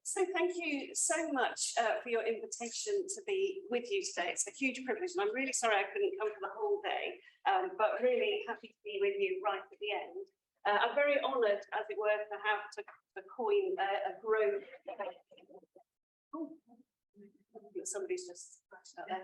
So thank you so much for your invitation to be with you today. It's a huge privilege, and I'm really sorry I couldn't come for the whole day, but really happy to be with you right at the end. I'm very honoured, as it were, to have to coin a grove. Oh, somebody's just scratched out there.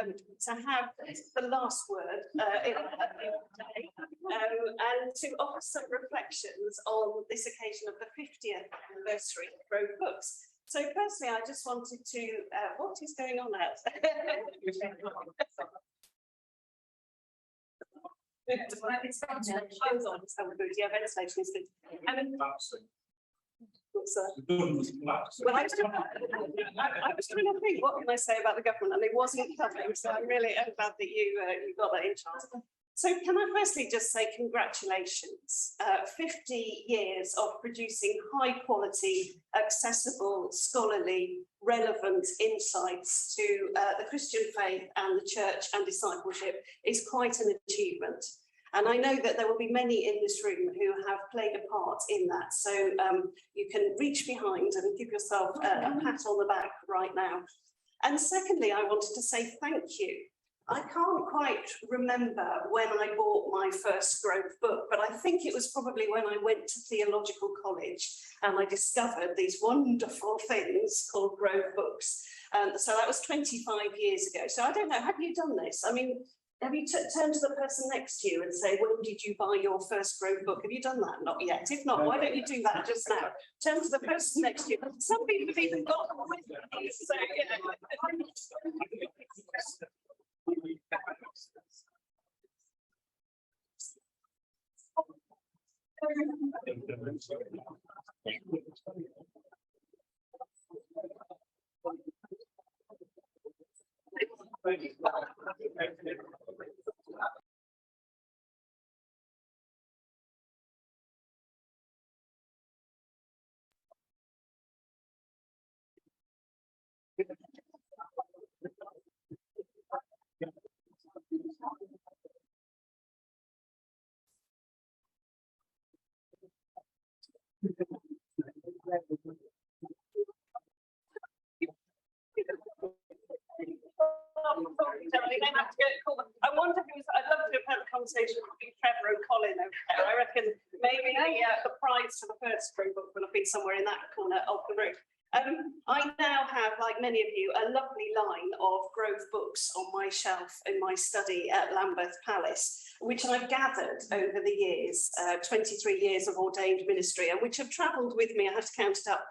To have the last word in the day, and to offer some reflections on this occasion of the 50th anniversary of Grove Books. So firstly, I just wanted to, what is going on out there? Yeah, ventilation is good. Well, I was trying to think, what can I say about the government, and it wasn't nothing, so I'm really glad that you got that in charge. So can I firstly just say congratulations, 50 years of producing high quality, accessible, scholarly, relevant insights to the Christian faith and the church and discipleship is quite an achievement. And I know that there will be many in this room who have played a part in that. So you can reach behind and give yourself a pat on the back right now. And secondly, I wanted to say thank you. I can't quite remember when I bought my first Grove book, but I think it was probably when I went to theological college and I discovered these wonderful things called Grove Books. So that was 25 years ago. So I don't know, have you done this? I mean, have you turned to the person next to you and say, when did you buy your first Grove book? Have you done that? Not yet. If not, why don't you do that just now? Turn to the person next to you. Some people have even got them with me. So, I wonder who's, I'd love to have had a conversation with Trevor and Colin over there. I reckon maybe the prize for the first Grove book will have been somewhere in that corner of the room. I now have, like many of you, a lovely line of Grove books on my shelf in my study at Lambeth Palace, which I've gathered over the years, 23 years of ordained ministry, and which have travelled with me, I have to count it up,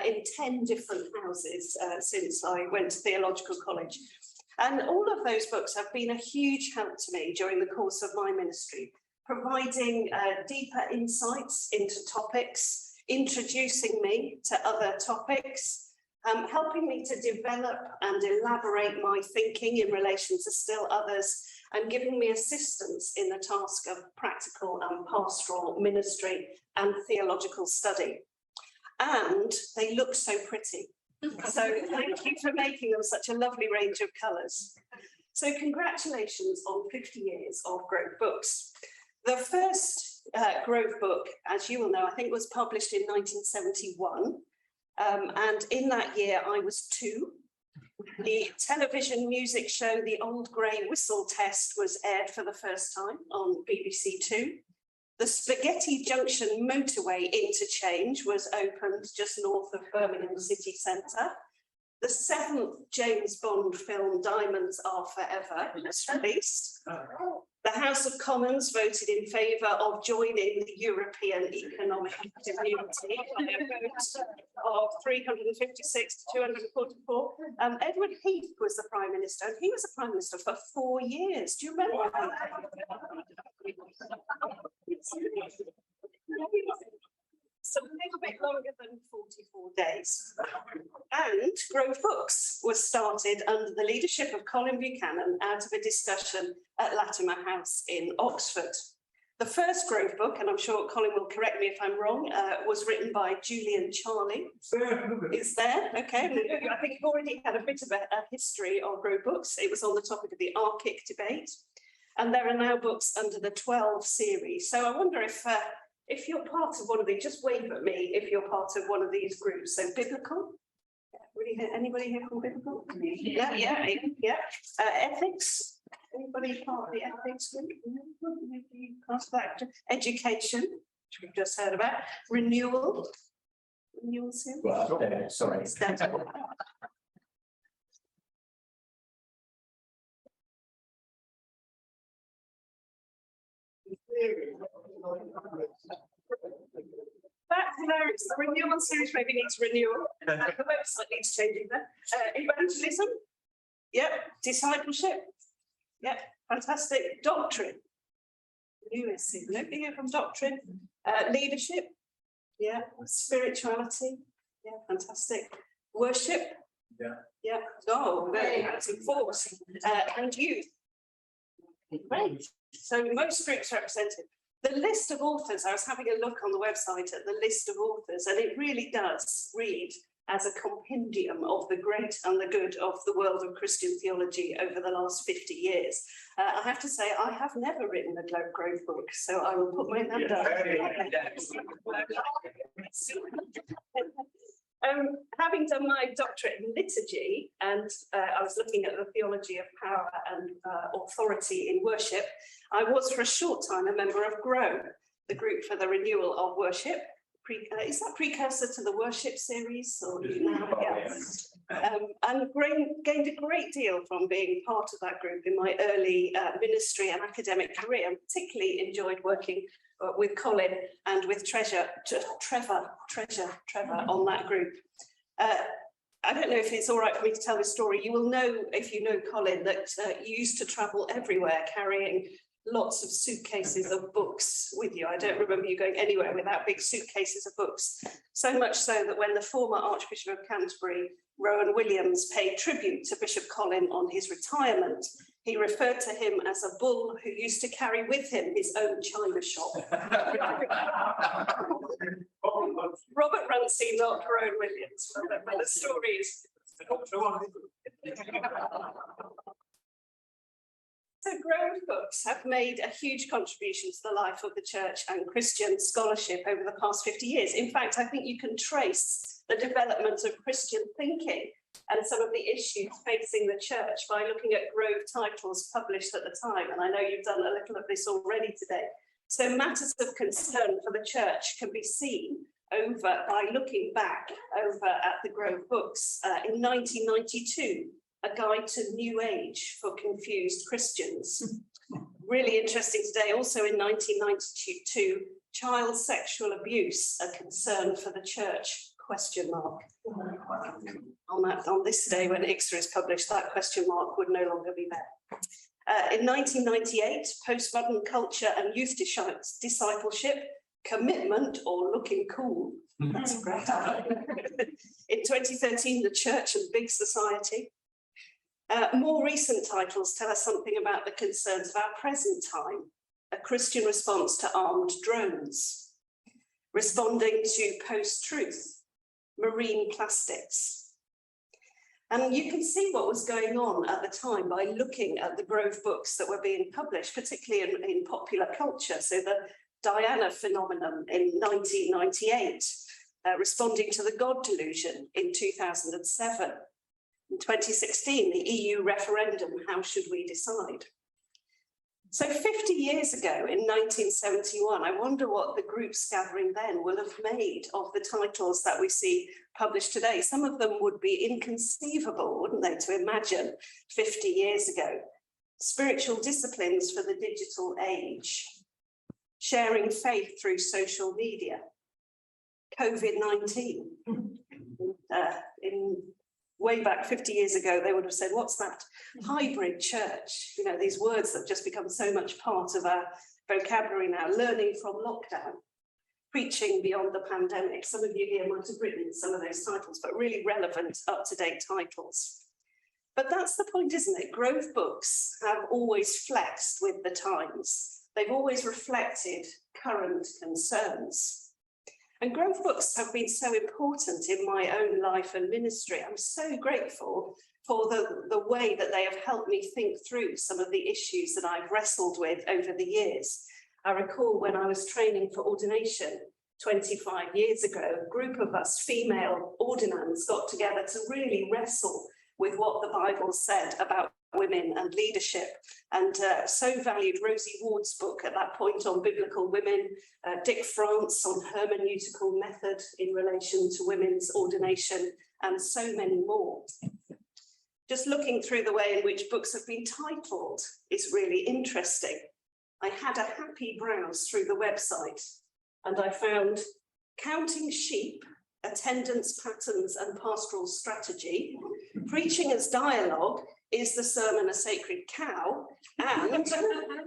in 10 different houses since I went to theological college. And all of those books have been a huge help to me during the course of my ministry, providing deeper insights into topics, introducing me to other topics, helping me to develop and elaborate my thinking in relation to still others, and giving me assistance in the task of practical and pastoral ministry and theological study. And they look so pretty. So thank you for making them such a lovely range of colours. So congratulations on 50 years of Grove Books. The first Grove book, as you will know, I think was published in 1971. And in that year, I was 2. The television music show, The Old Grey Whistle Test, was aired for the first time on BBC 2. The Spaghetti Junction motorway interchange was opened just north of Birmingham city centre. The 7th James Bond film, Diamonds Are Forever, was released. The House of Commons voted in favour of joining the European Economic Community by a vote of 356 to 244. Edward Heath was the Prime Minister, and he was the Prime Minister for 4 years. Do you remember that? So a little bit longer than 44 days. And Grove Books was started under the leadership of Colin Buchanan out of a discussion at Latimer House in Oxford. The first Grove book, and I'm sure Colin will correct me if I'm wrong, was written by Julian Charlie. It's there, okay. I think you've already had a bit of a history of Grove Books. It was on the topic of the Archic debate. And there are now books under the 12 series. So I wonder if if you're part of one of these, just wave at me if you're part of one of these groups. So biblical. Anybody here from biblical? Yeah. Ethics. Anybody part of the ethics group? Maybe part of that. Education, which we've just heard about. Renewal. Renewal soon. Well, sorry. That's hilarious. The renewal series maybe needs renewal. The website needs changing there. Evangelism. Yep. Discipleship. Yep. Fantastic. Doctrine. Newest. Nobody here from doctrine. Leadership. Yeah. Spirituality. Yeah. Fantastic. Worship. Yeah. Yeah. Oh, very active force. And youth. Great. So most groups represented. The list of authors, I was having a look on the website at the list of authors, and it really does read as a compendium of the great and the good of the world of Christian theology over the last 50 years. I have to say, I have never written a Globe Grove book, so I will put my hand up. Having done my doctorate in liturgy, and I was looking at the theology of power and authority in worship, I was for a short time a member of GROW, the group for the renewal of worship. Is that precursor to the worship series? Or, and gained a great deal from being part of that group in my early ministry and academic career, and particularly enjoyed working with Colin and with Trevor on that group. I don't know if it's all right for me to tell this story. You will know, if you know Colin, that you used to travel everywhere carrying lots of suitcases of books with you. I don't remember you going anywhere without big suitcases of books. So much so that when the former Archbishop of Canterbury, Rowan Williams, paid tribute to Bishop Colin on his retirement, he referred to him as a bull who used to carry with him his own china shop. Robert Runcie, not Rowan Williams, but the story is. So Grove books have made a huge contribution to the life of the church and Christian scholarship over the past 50 years. In fact, I think you can trace the development of Christian thinking and some of the issues facing the church by looking at Grove titles published at the time. And I know you've done a little of this already today. So matters of concern for the church can be seen by looking back over at the Grove books. In 1992, a guide to New Age for confused Christians. Really interesting today. Also in 1992, child sexual abuse, a concern for the church, ? On this day when ICSA is published, that question mark would no longer be there. In 1998, postmodern culture and youth discipleship, commitment or looking cool. That's great. In 2013, the church and big society. More recent titles tell us something about the concerns of our present time. A Christian response to armed drones, responding to post-truth, marine plastics. And you can see what was going on at the time by looking at the Grove books that were being published, particularly in popular culture. So the Diana phenomenon in 1998, responding to the God delusion in 2007. In 2016, the EU referendum, how should we decide? So 50 years ago, in 1971, I wonder what the groups gathering then will have made of the titles that we see published today. Some of them would be inconceivable, wouldn't they, to imagine 50 years ago. Spiritual disciplines for the digital age, sharing faith through social media, COVID-19. Way back 50 years ago, they would have said, what's that? Hybrid church. You know, these words that have just become so much part of our vocabulary now. Learning from lockdown, preaching beyond the pandemic. Some of you here might have written some of those titles, but really relevant, up-to-date titles. But that's the point, isn't it? Grove books have always flexed with the times. They've always reflected current concerns. And Grove books have been so important in my own life and ministry. I'm so grateful for the way that they have helped me think through some of the issues that I've wrestled with over the years. I recall when I was training for ordination 25 years ago, a group of us female ordinands got together to really wrestle with what the Bible said about women and leadership, and so valued Rosie Ward's book at that point on biblical women, Dick France on hermeneutical method in relation to women's ordination, and so many more. Just looking through the way in which books have been titled is really interesting. I had a happy browse through the website and I found Counting Sheep, Attendance Patterns and Pastoral Strategy, Preaching as Dialogue, Is the Sermon a Sacred Cow? And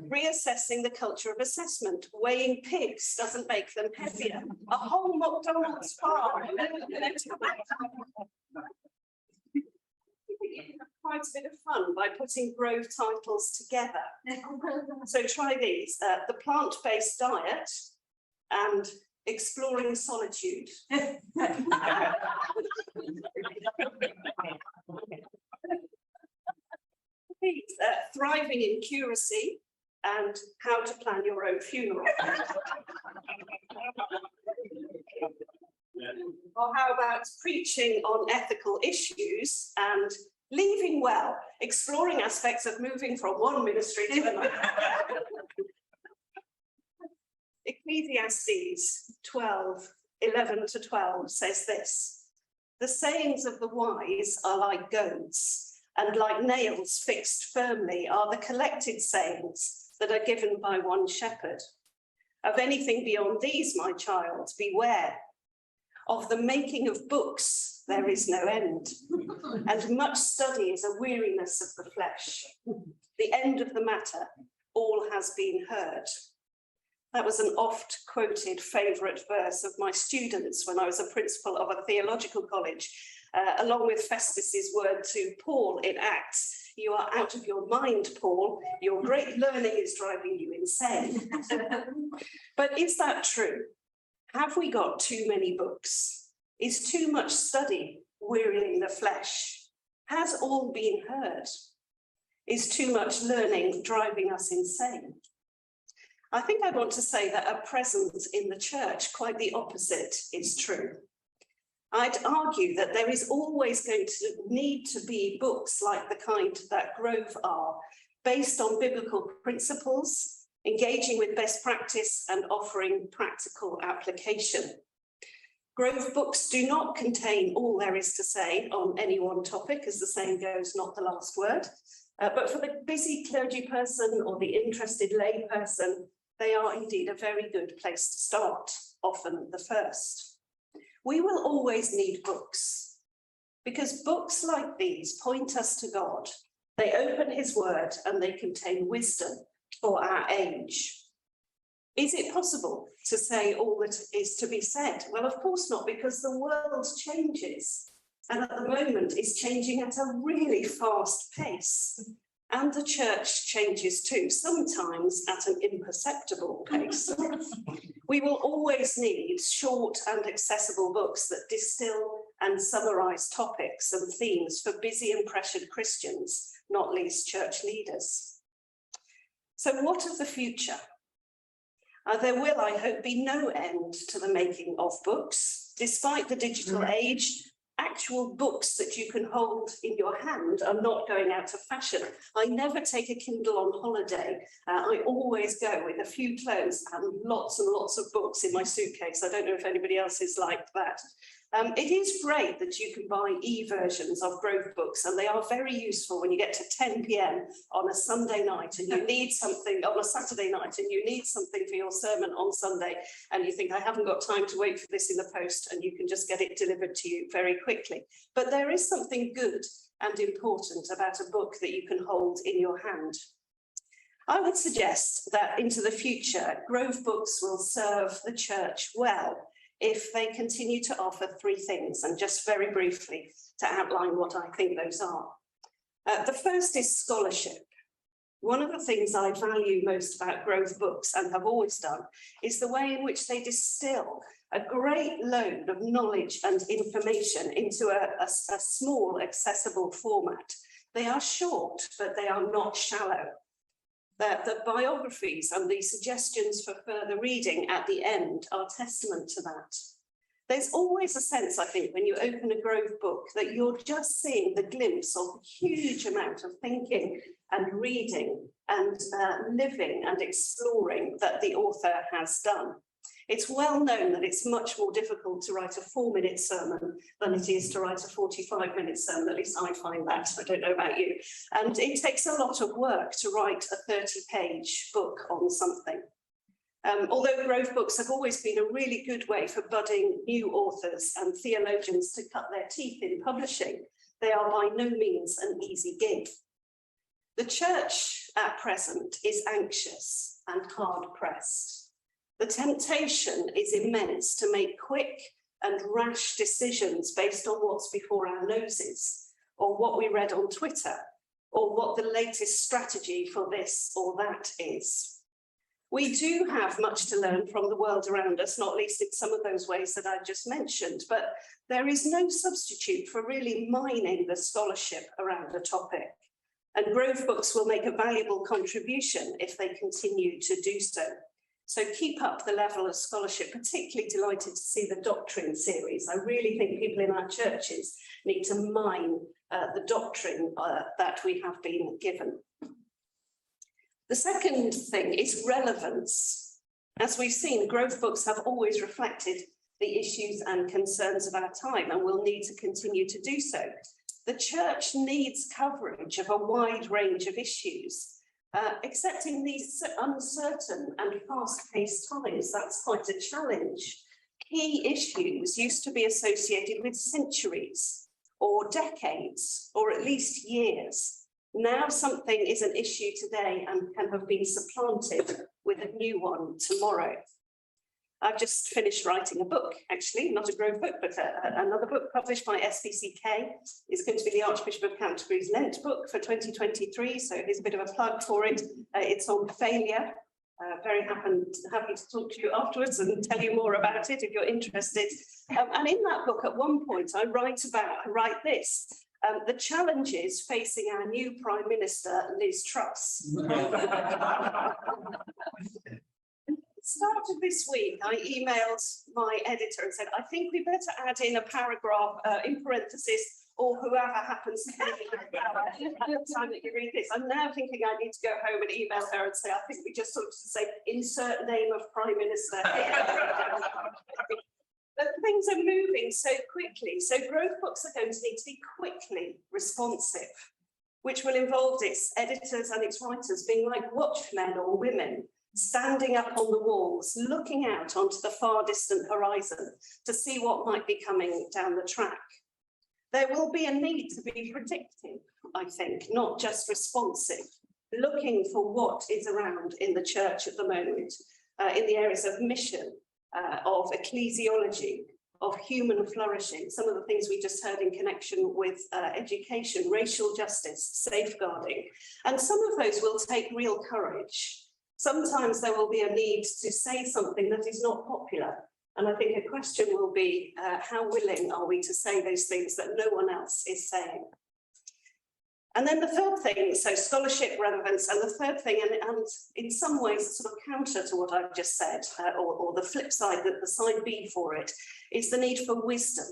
Reassessing the Culture of Assessment, Weighing Pigs Doesn't Make Them Heavier. A whole McDonald's farm. Quite a bit of fun by putting Grove titles together. So try these, The Plant-Based Diet and Exploring Solitude. Thriving in Curacy and How to Plan Your Own Funeral. Or how about Preaching on Ethical Issues and Leaving Well, Exploring Aspects of Moving from One Ministry to another. Ecclesiastes 12:11-12 says this: the sayings of the wise are like goads, and like nails fixed firmly are the collected sayings that are given by one shepherd. Of anything beyond these, my child, beware. Of the making of books, there is no end, and much study is a weariness of the flesh. The end of the matter, all has been heard. That was an oft quoted favourite verse of my students when I was a principal of a theological college, along with Festus's word to Paul in Acts: you are out of your mind, Paul, your great learning is driving you insane. But is that true? Have we got too many books? Is too much study wearying the flesh? Has all been heard? Is too much learning driving us insane? I think I want to say that at present in the church, quite the opposite is true. I'd argue that there is always going to need to be books like the kind that Grove are, based on biblical principles, engaging with best practice and offering practical application. Grove books do not contain all there is to say on any one topic, as the saying goes, not the last word. But for the busy clergy person or the interested lay person, they are indeed a very good place to start, often the first. We will always need books, because books like these point us to God. They open his word and they contain wisdom for our age. Is it possible to say all that is to be said? Well, of course not, because the world changes, and at the moment is changing at a really fast pace. And the church changes too, sometimes at an imperceptible pace. We will always need short and accessible books that distill and summarize topics and themes for busy and pressured Christians, not least church leaders. So what of the future? There will, I hope, be no end to the making of books. Despite the digital age, actual books that you can hold in your hand are not going out of fashion. I never take a Kindle on holiday. I always go with a few clothes and lots of books in my suitcase. I don't know if anybody else is like that. It is great that you can buy e-versions of Grove books, and they are very useful when you get to 10 p.m. on a Sunday night and you need something, on a Saturday night, and you need something for your sermon on Sunday, and you think, I haven't got time to wait for this in the post, and you can just get it delivered to you very quickly. But there is something good and important about a book that you can hold in your hand. I would suggest that into the future, Grove books will serve the church well if they continue to offer three things, and just very briefly to outline what I think those are. The first is scholarship. One of the things I value most about Grove books, and have always done, is the way in which they distill a great load of knowledge and information into a small, accessible format. They are short, but they are not shallow. The biographies and the suggestions for further reading at the end are testament to that. There's always a sense, I think, when you open a Grove book that you're just seeing the glimpse of a huge amount of thinking and reading and living and exploring that the author has done. It's well known that it's much more difficult to write a 4-minute sermon than it is to write a 45-minute sermon, at least I find that, I don't know about you. And it takes a lot of work to write a 30-page book on something. Although Grove books have always been a really good way for budding new authors and theologians to cut their teeth in publishing, they are by no means an easy gig. The church at present is anxious and hard-pressed. The temptation is immense to make quick and rash decisions based on what's before our noses, or what we read on Twitter, or what the latest strategy for this or that is. We do have much to learn from the world around us, not least in some of those ways that I just mentioned, but there is no substitute for really mining the scholarship around a topic. And Grove books will make a valuable contribution if they continue to do so. So keep up the level of scholarship, particularly delighted to see the doctrine series. I really think people in our churches need to mine the doctrine that we have been given. The second thing is relevance. As we've seen, Grove books have always reflected the issues and concerns of our time and will need to continue to do so. The church needs coverage of a wide range of issues. Except in these uncertain and fast-paced times, that's quite a challenge. Key issues used to be associated with centuries or decades, or at least years. Now something is an issue today and can have been supplanted with a new one tomorrow. I've just finished writing a book, actually, not a Grove book, but another book published by SPCK. It's going to be the Archbishop of Canterbury's Lent book for 2023, so here's a bit of a plug for it. It's on failure. Very happy to talk to you afterwards and tell you more about it if you're interested. And in that book, at one point, I write this. The challenges facing our new Prime Minister, Liz Truss. Start of this week, I emailed my editor and said, I think we better add in a paragraph in parenthesis, or whoever happens to be at the time that you read this. I'm now thinking I need to go home and email her and say, I think we just sort of say, insert name of Prime Minister. But things are moving so quickly. So Grove books are going to need to be quickly responsive, which will involve its editors and its writers being like watchmen or women, standing up on the walls, looking out onto the far distant horizon to see what might be coming down the track. There will be a need to be predictive, I think, not just responsive, looking for what is around in the church at the moment, in the areas of mission, of ecclesiology, of human flourishing, some of the things we just heard in connection with education, racial justice, safeguarding. And some of those will take real courage. Sometimes there will be a need to say something that is not popular. And I think a question will be, how willing are we to say those things that no one else is saying? And then the third thing, so scholarship, relevance, and the third thing, and in some ways sort of counter to what I've just said, or the flip side, the side B for it, is the need for wisdom.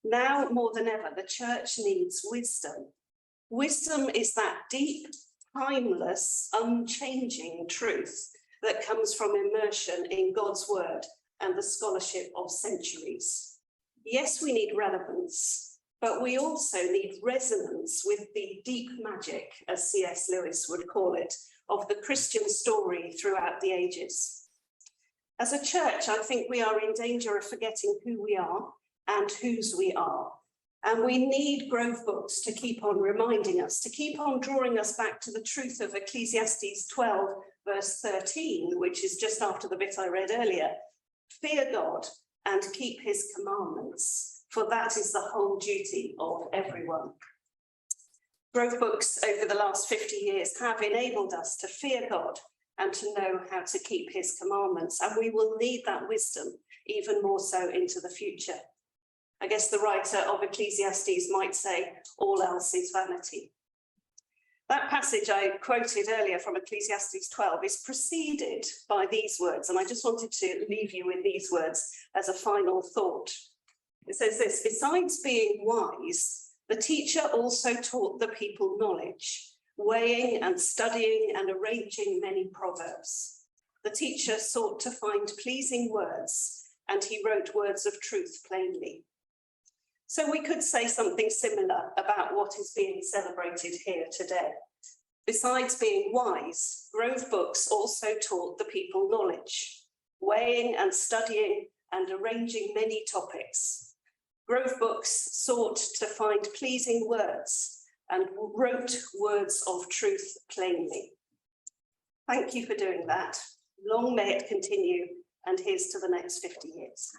Now more than ever, the church needs wisdom. Wisdom is that deep, timeless, unchanging truth that comes from immersion in God's word and the scholarship of centuries. Yes, we need relevance, but we also need resonance with the deep magic, as C.S. Lewis would call it, of the Christian story throughout the ages. As a church, I think we are in danger of forgetting who we are and whose we are. And we need Grove books to keep on reminding us, to keep on drawing us back to the truth of Ecclesiastes 12, verse 13, which is just after the bit I read earlier. Fear God and keep his commandments, for that is the whole duty of everyone. Grove books over the last 50 years have enabled us to fear God and to know how to keep his commandments. And we will need that wisdom even more so into the future. I guess the writer of Ecclesiastes might say, all else is vanity. That passage I quoted earlier from Ecclesiastes 12 is preceded by these words, and I just wanted to leave you with these words as a final thought. It says this: besides being wise, the teacher also taught the people knowledge, weighing and studying and arranging many proverbs. The teacher sought to find pleasing words, and he wrote words of truth plainly. So we could say something similar about what is being celebrated here today. Besides being wise, Grove Books also taught the people knowledge, weighing and studying and arranging many topics. Grove Books sought to find pleasing words and wrote words of truth plainly. Thank you for doing that. Long may it continue, and here's to the next 50 years.